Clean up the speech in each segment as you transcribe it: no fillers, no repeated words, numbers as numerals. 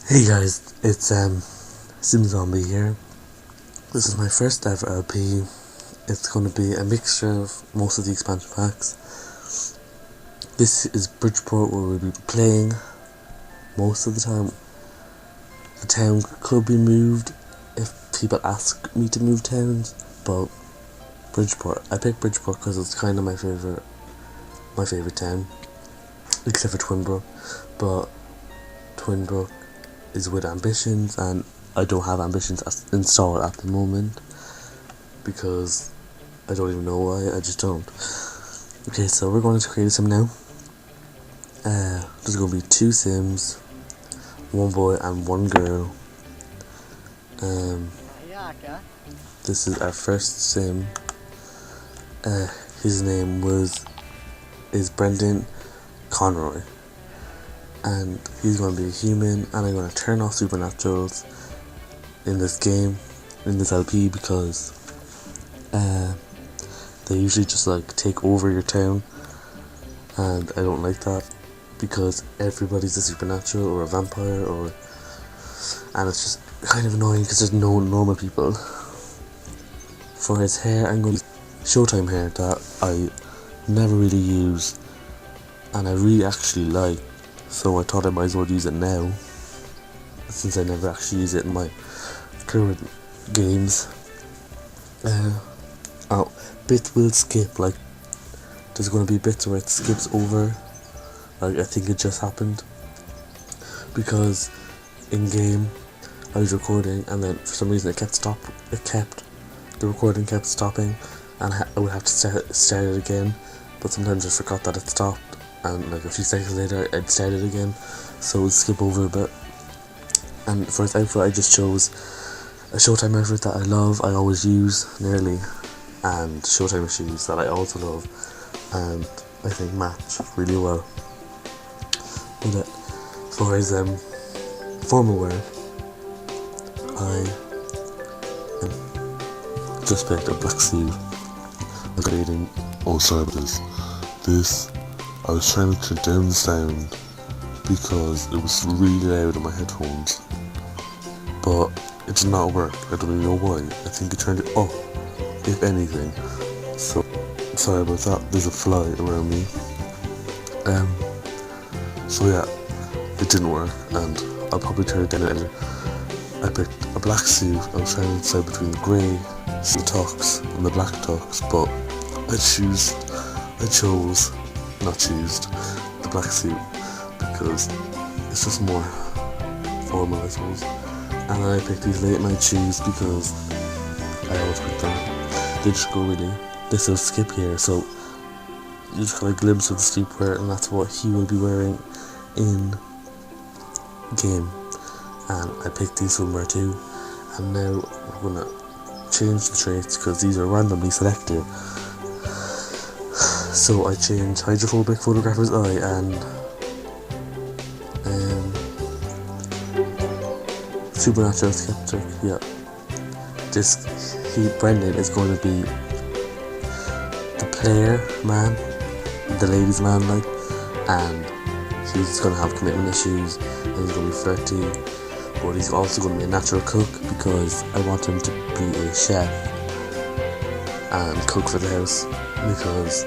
Hey guys, it's Sim Zombie here. This is my first ever LP. It's going to be a mixture of most of the expansion packs. This is Bridgeport, where we'll be playing most of the time. The town could be moved if people ask me to move towns, but Bridgeport. I picked Bridgeport because it's kind of my favorite town, except for Twinbrook. But Twinbrook is with ambitions, and I don't have ambitions installed at the moment because I don't even know why. I just don't. Okay, so we're going to create a sim now. There's going to be 2 sims, 1 boy and 1 girl. This is our first sim. His name is Brendan Conroy, and he's going to be a human, and I'm going to turn off supernaturals in this game, in this LP, because they usually just like take over your town, and I don't like that because everybody's a supernatural or a vampire, and it's just kind of annoying because there's no normal people. For his hair, I'm going to use Showtime hair that I never really use, and I really actually like, so I thought I might as well use it now since I never actually use it in my current games. Bits will skip, like there's going to be bits where it skips over, like I think it just happened because in game I was recording and then for some reason the recording kept stopping, and I would have to start it again, but sometimes I forgot that it stopped, and like a few seconds later I'd start it again, so it would skip over a bit. And for his outfit, I just chose a Showtime outfit that I love, I always use nearly, and Showtime shoes that I also love and I think match really well. But for his formal wear, I just picked a black suit. I'm Creatin. Oh, sorry about this. I was trying to turn down the sound because it was really loud in my headphones, but it did not work. I don't even know why. I think it turned it up, if anything. So sorry about that. There's a fly around me. So yeah, it didn't work, and I'll probably turn it down later. I picked a black suit. I was trying to decide between the grey tux and the black tux, but I chose the black suit because it's just more formal, I suppose. And then I picked these late night shoes because I always pick them. They just go really. They still skip here, so you just got a glimpse of the sleepwear, and that's what he will be wearing in game. And I picked these swimwear too. And now we're gonna change the traits because these are randomly selected. So I changed hydrophobic photographer's eye and supernatural skeptic. Yeah, Brendan is going to be the player man, the ladies man, like, and he's going to have commitment issues, and he's going to be flirty, but he's also going to be a natural cook because I want him to be a chef and cook for the house, because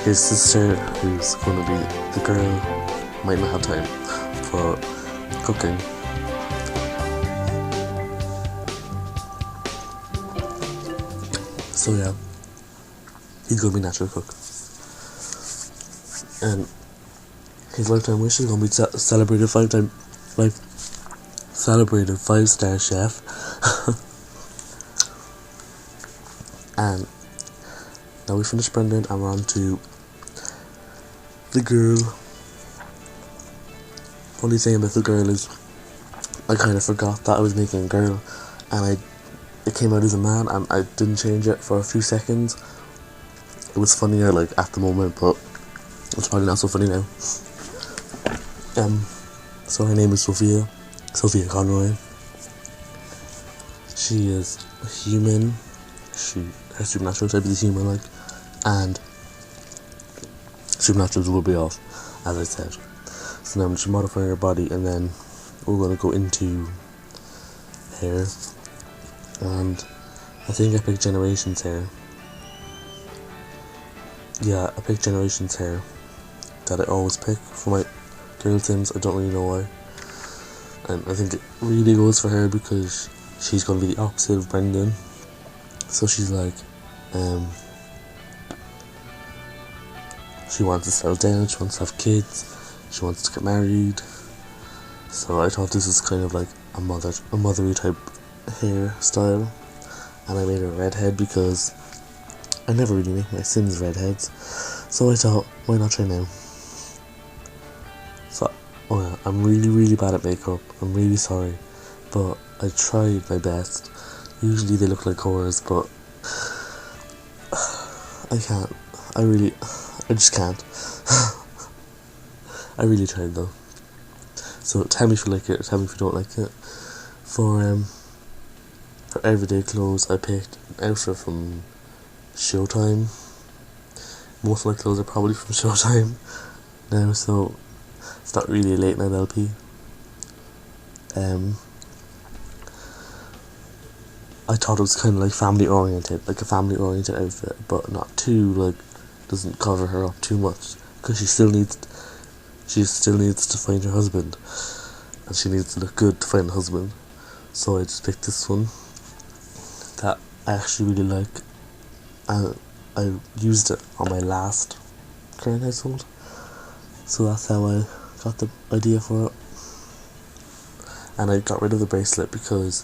his sister, who's going to be the girl, might not have time for cooking. So yeah, he's going to be a natural cook, and his lifetime wish is going to be celebrated 5-star chef. And now we finished Brendan, and we're on to the girl. Funny thing about the girl is I kind of forgot that I was making a girl, and it came out as a man, and I didn't change it for a few seconds. It was funnier like at the moment, but it's probably not so funny now. So her name is Sophia Conroy. She is a human. Her supernatural type is a human, like, and supernaturals will be off, as I said. So now I'm just modifying her body, and then we're going to go into hair. And I think I picked Generations hair. Yeah, I picked Generations hair that I always pick for my girl Sims. I don't really know why. And I think it really goes for her because she's going to be the opposite of Brendan. So she's like, she wants to settle down, she wants to have kids, she wants to get married. So I thought this was kind of like a mothery type hairstyle. And I made her a redhead because I never really make my Sims redheads. So I thought, why not try now? So, oh yeah, I'm really bad at makeup. I'm really sorry. But I tried my best. Usually they look like cores, but I can't. I just can't. I really tried though. So tell me if you like it, or tell me if you don't like it. For everyday clothes, I picked an outfit from Showtime. Most of my clothes are probably from Showtime now, so it's not really a late night LP. I thought it was kind of like family oriented, like a family oriented outfit, but not too, like, doesn't cover her up too much, because she still needs to find her husband, and she needs to look good to find a husband. So I just picked this one that I actually really like, and I used it on my last current household, so that's how I got the idea for it. And I got rid of the bracelet because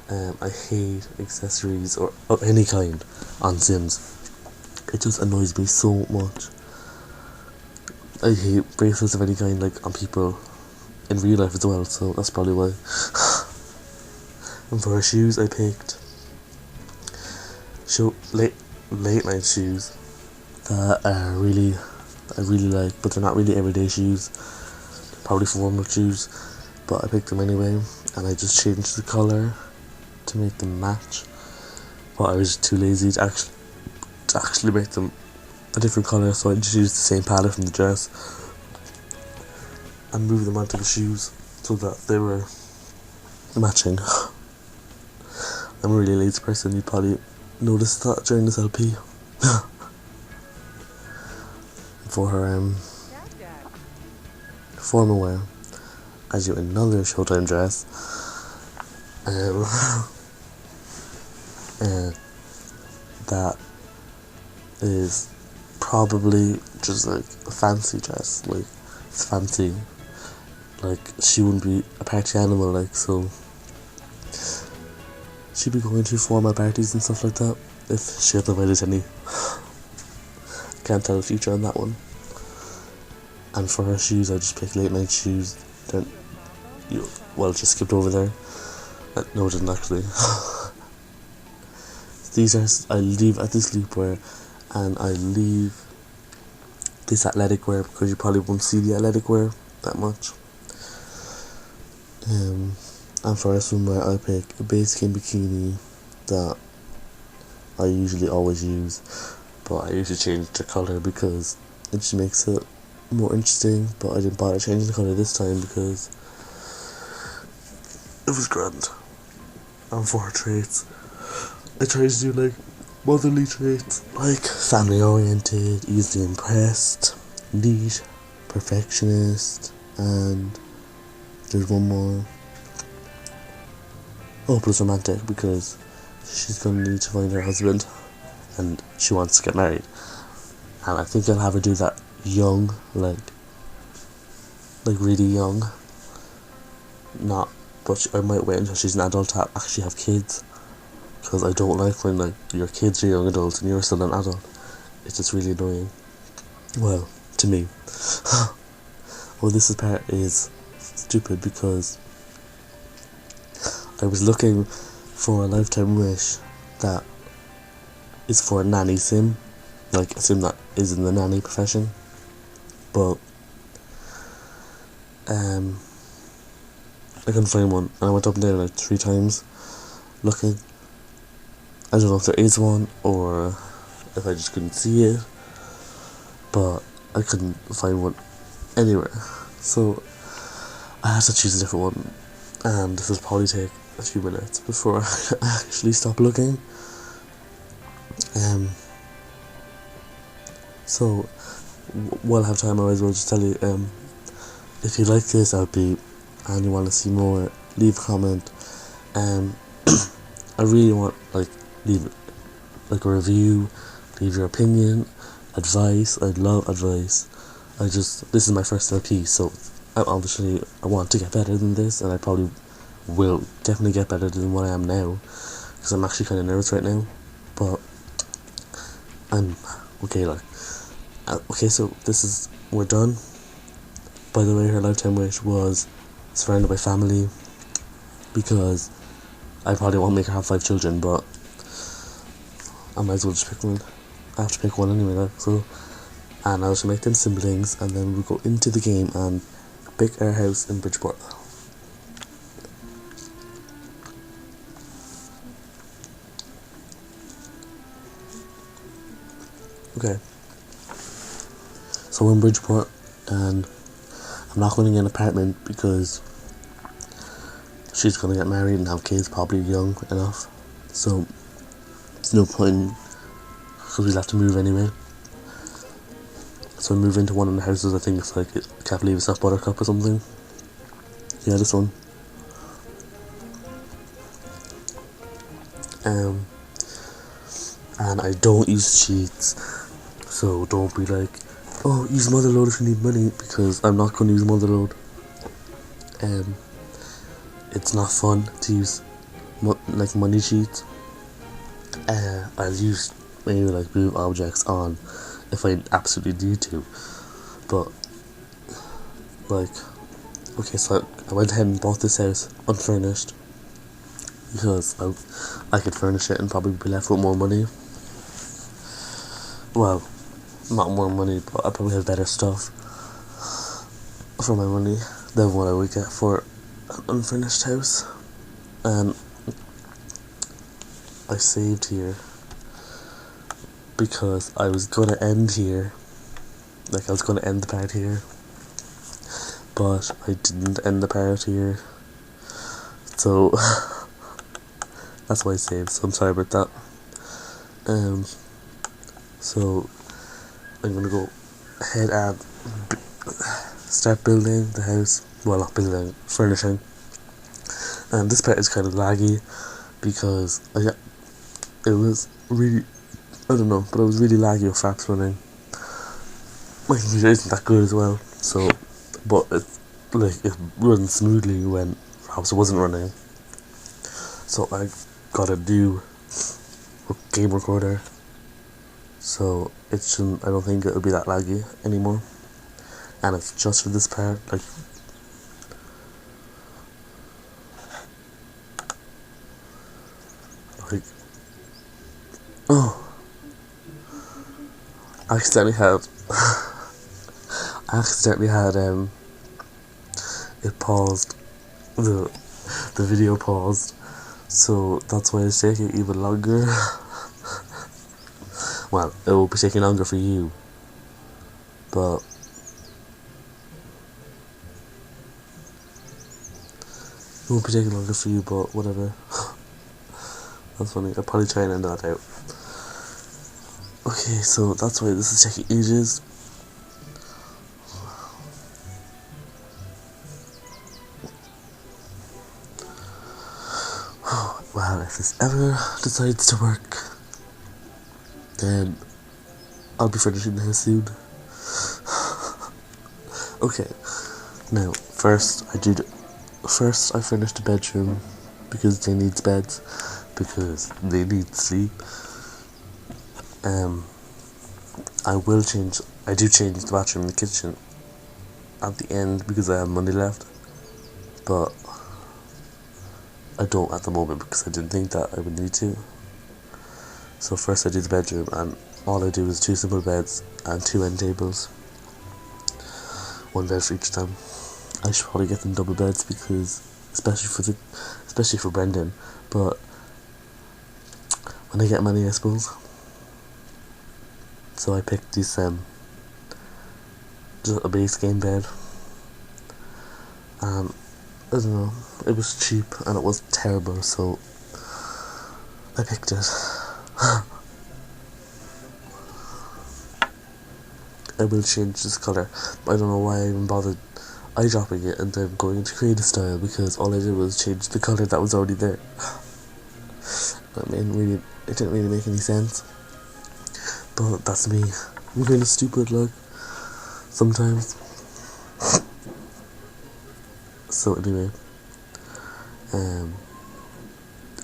I hate accessories or of any kind on Sims. It just annoys me so much. I hate bracelets of any kind, like, on people in real life as well, so that's probably why. And for her shoes, I picked late night shoes that I really like, but they're not really everyday shoes. They're probably formal shoes, but I picked them anyway, and I just changed the colour to make them match. But I was too lazy to actually make them a different colour, so I just used the same palette from the dress and moved them onto the shoes so that they were matching. I'm a really lazy person, you probably noticed that during this LP. For her formal wear, I do another Showtime dress. That is probably just like a fancy dress, like, it's fancy, like, she wouldn't be a party animal, like, so she'd be going to formal parties and stuff like that if she had invited any. Can't tell the future on that one. And for her shoes, I just picked late night shoes. Just skipped over there. No, I didn't actually. I leave at the sleepwear, and I leave this athletic wear because you probably won't see the athletic wear that much. And for a swimwear, I pick a base skin bikini that I usually always use, but I usually change the colour because it just makes it more interesting. But I didn't bother changing the colour this time because it was grand. And for her traits, I try to do like motherly traits, like family oriented, easily impressed, neat, perfectionist, and there's one more. Oh, plus romantic, because she's gonna need to find her husband and she wants to get married. And I think I'll have her do that young, like really young. But I might wait until she's an adult to actually have kids, because I don't like when, like, your kids are young adults and you're still an adult. It's just really annoying. Well, to me. Well, this part is stupid because I was looking for a lifetime wish that is for a nanny sim, like a sim that is in the nanny profession, but I couldn't find one, and I went up and down like 3 times looking. I don't know if there is one or if I just couldn't see it, but I couldn't find one anywhere. So I had to choose a different one, and this will probably take a few minutes before I actually stop looking. So while I have time, I might as well just tell you, if you like this outbeat and you want to see more, leave a comment. I really want, leave like a review, leave your opinion, advice. I'd love advice. This is my first LP, so I want to get better than this, and I probably will definitely get better than what I am now, because I'm actually kind of nervous right now, but I'm okay. So we're done. By the way, her lifetime wish was surrounded by family, because I probably won't make her have 5 children, but I might as well just pick one. I have to pick one anyway, and I'll just make them siblings, and then we'll go into the game and pick our house in Bridgeport. Okay. So we're in Bridgeport, and I'm not going to get an apartment because she's going to get married and have kids, probably young enough. So there's no point, because we'll have to move anyway. So we move into one of the houses. I think it's I can't believe it's not Buttercup or something. Yeah, this one. And I don't use cheats, so don't be like, oh, use Motherload if you need money, because I'm not going to use Motherload. It's not fun to use money cheats. I'll use maybe move objects on if I absolutely need to, but okay, so I went ahead and bought this house unfurnished, because I could furnish it and probably be left with more money. Well, not more money, but I probably have better stuff for my money than what I would get for an unfurnished house. And I saved here because I was gonna end here, I was gonna end the part here, but I didn't end the part here, so that's why I saved. So I'm sorry about that. So I'm gonna go ahead and start building the house. Well, not building, furnishing. And this part is kind of laggy because it was really, I don't know, but it was really laggy with Fraps running. My computer isn't that good as well, so, but it runs smoothly when Fraps wasn't running. So I got a new game recorder, so it shouldn't, I don't think it'll be that laggy anymore. And it's just for this part, oh, I accidentally had it paused, the video paused, so that's why it's taking even longer. Well, it will be taking longer for you, but it won't be taking longer for you, but whatever. That's funny. I'll probably try and end that out. Okay, so that's why this is taking ages. Well, if this ever decides to work, then I'll be finishing the house soon. Okay, now first I finished the bedroom because they need beds, because they need sleep. I do change the bathroom and the kitchen at the end because I have money left, but I don't at the moment because I didn't think that I would need to. So first I do the bedroom, and all I do is 2 simple beds and 2 end tables, 1 bed for each of them. I should probably get them double beds because especially for Brendan, but when I get money, I suppose. So I picked this just a base game bed, and I don't know, it was cheap and it was terrible, so I picked it. I will change this colour, but I don't know why I even bothered eyedropping it and then going into Creatin style, because all I did was change the colour that was already there. It didn't really make any sense. But that's me. I'm kind of stupid, like, sometimes. So anyway,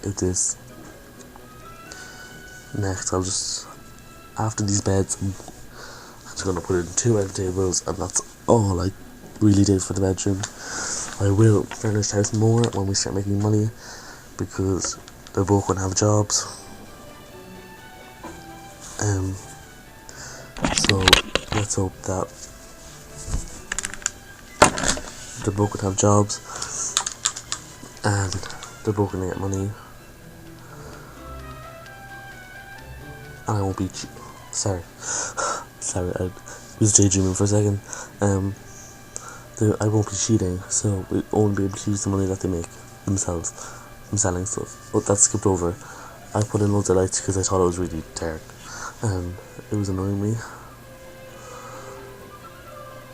it is. Next, after these beds, I'm just gonna put in 2 end tables, and that's all I really did for the bedroom. I will furnish the house more when we start making money, because they're both gonna have jobs. So let's hope that they're both gonna have jobs and they're both gonna get money, and I won't be sorry, I was daydreaming for a second. I won't be cheating, so we only be able to use the money that they make themselves from selling stuff. But that skipped over. I put in loads of lights because I thought it was really dark and it was annoying me.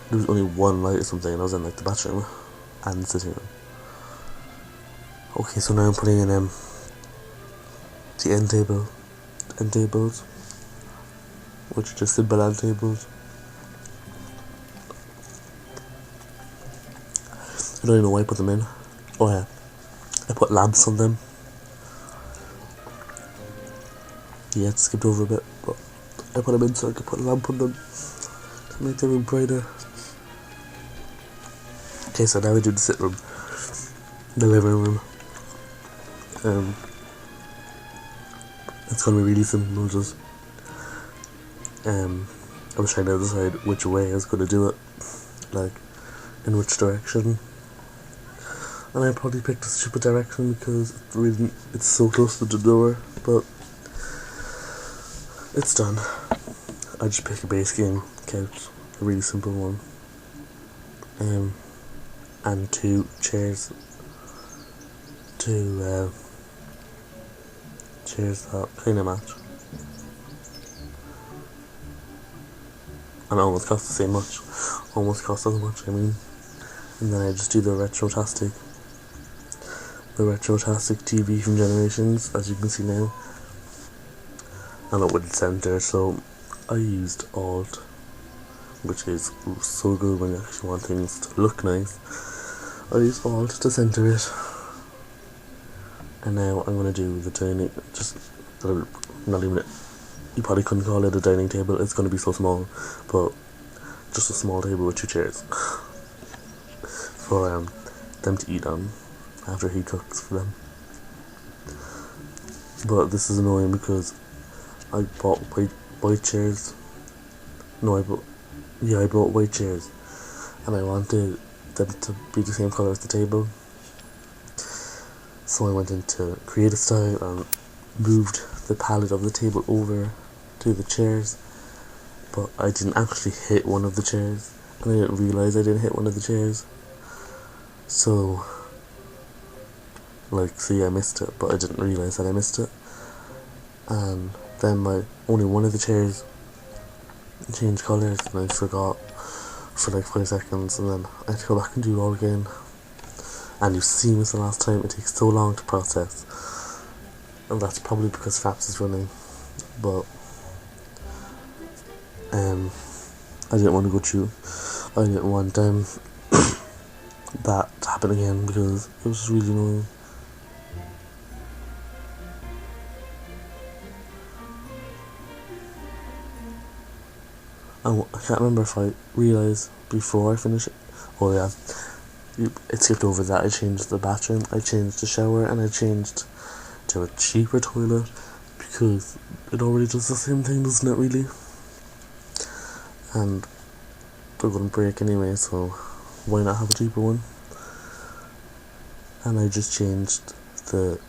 There was only one light or something, and I was in like the bathroom and the sitting room. Okay, so now I'm putting in the end tables, which are just simple end tables. I don't even know why I put them in. Oh yeah, I put lamps on them. Yeah, it skipped over a bit, but I put them in so I could put a lamp on them to make the room brighter. Okay, so now we do the sit room, the living room. It's gonna be really simple. Just I was trying to decide which way I was gonna do it, like in which direction, and I probably picked a stupid direction because it's so close to the door, but it's done. I just pick a base game couch, a really simple one, and 2 chairs, chairs that kind of match, and it almost cost as much, I mean. And then I just do the retrotastic TV from Generations, as you can see now, and it wouldn't center, so I used Alt, which is so good when you actually want things to look nice. I used Alt to center it, and now I'm gonna do the dining, not even, you probably couldn't call it a dining table, it's gonna be so small, but just a small table with 2 chairs for them to eat on after he cooks for them. But this is annoying because I bought white chairs. I bought white chairs, and I wanted them to be the same colour as the table. So I went into Creatin style and moved the palette of the table over to the chairs, but I didn't actually hit one of the chairs, and I didn't realise I didn't hit one of the chairs. So I missed it, but I didn't realise that I missed it. And then only one of the chairs changed colours, and I forgot for like 5 seconds, and then I had to go back and do it all again. And you've seen this the last time, it takes so long to process, and that's probably because Fraps is running. But I didn't want to go through. I didn't want that to happen again because it was just really annoying. I can't remember if I realised before I finished it. Oh yeah, it skipped over that. I changed the bathroom, I changed the shower, and I changed to a cheaper toilet because it already does the same thing, doesn't it, really? And they're gonna break anyway, so why not have a cheaper one? And I just changed the